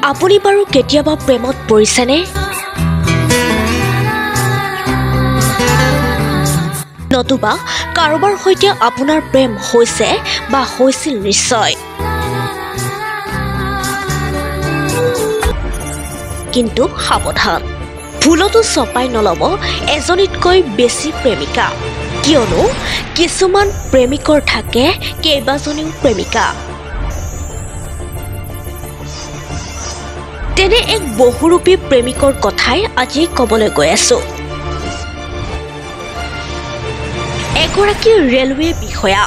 আপুনি বাৰু কেতিয়াবা প্ৰেমত পৰিছেনে? নতুবা কাৰোবাৰ সৈতে আপোনাৰ প্ৰেম হৈছে বা হৈছিল নিশ্চয়। কিন্তু সাৱধান, ভুলতো চপাই নল'ব এজনীতকৈ বেছি প্ৰেমিকা, কিয়নো কিছুমান প্ৰেমিকৰ থাকে কেইবাজনীও প্ৰেমিকা। তেনে এক বহুৰূপী প্ৰেমিকৰ কথাই আজি ক'বলৈ গৈ আছো। এগৰাকী ৰেলৱে বিষয়া,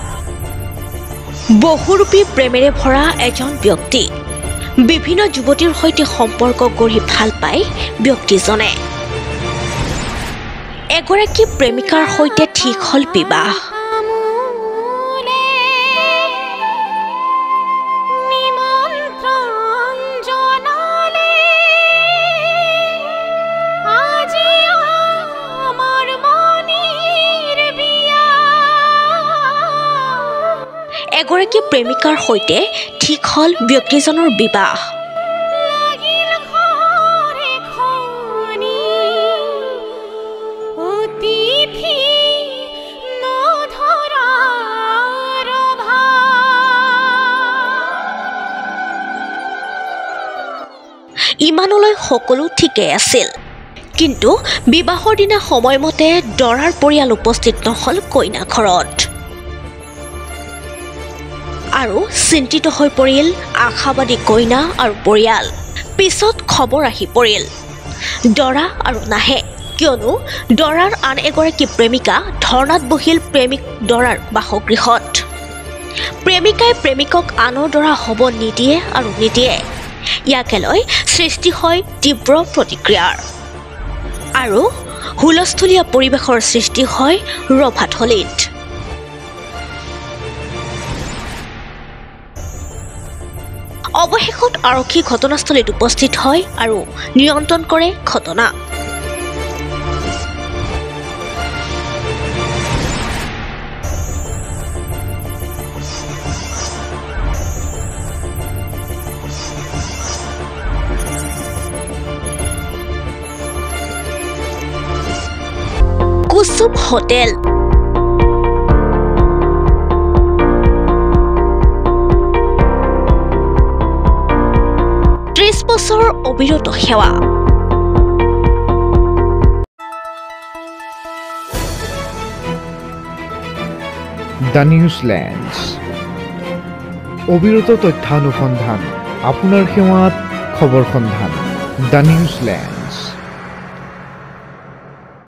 বহুৰূপী প্ৰেমেৰে ভৰা এজন ব্যক্তি। বিভিন্ন যুৱতীৰ সৈতে সম্পৰ্ক গঢ়ি ভাল পায় ব্যক্তিজনে। এগৰাকী প্ৰেমিকাৰ সৈতে ঠিক হ'ল বিবাহ। এগৰাকী প্ৰেমিকাৰ সৈতে ঠিক হ'ল ব্যক্তিজনৰ বিবাহ। ইমানলৈ সকলো ঠিকেই আছিল, কিন্তু বিবাহৰ দিনা সময়মতে দৰাৰ পৰিয়াল উপস্থিত নহ'ল কইনা ঘৰত। আৰু চিন্তিত হৈ পৰিল আশাবাদী কইনা আৰু পৰিয়াল। পিছত খবৰ আহি পৰিল দৰা আৰু নাহে, কিয়নো দৰাৰ আন এগৰাকী প্ৰেমিকা ধৰ্ণাত বহিল প্ৰেমিক দৰাৰ বাসগৃহত। প্ৰেমিকাই প্ৰেমিকক আনৰ দৰা হ'ব নিদিয়ে আৰু নিদিয়ে। ইয়াকে লৈ সৃষ্টি হয় তীব্ৰ প্ৰতিক্ৰিয়াৰ আৰু হুলস্থুলীয়া পৰিৱেশৰ সৃষ্টি হয় ৰভাথলীত। অৱশেষত আৰক্ষী ঘটনাস্থলীত উপস্থিত হয় আৰু নিয়ন্ত্ৰণ কৰে ঘটনা। কুসুম হোটেল। 30 বছৰ অবিৰত সেৱা। দ্য নিউজলেণ্ডছ, অবিৰত তথ্যানুসন্ধান, আপোনাৰ সেৱাত খবৰ সন্ধান। দ্য নিউজলেণ্ড।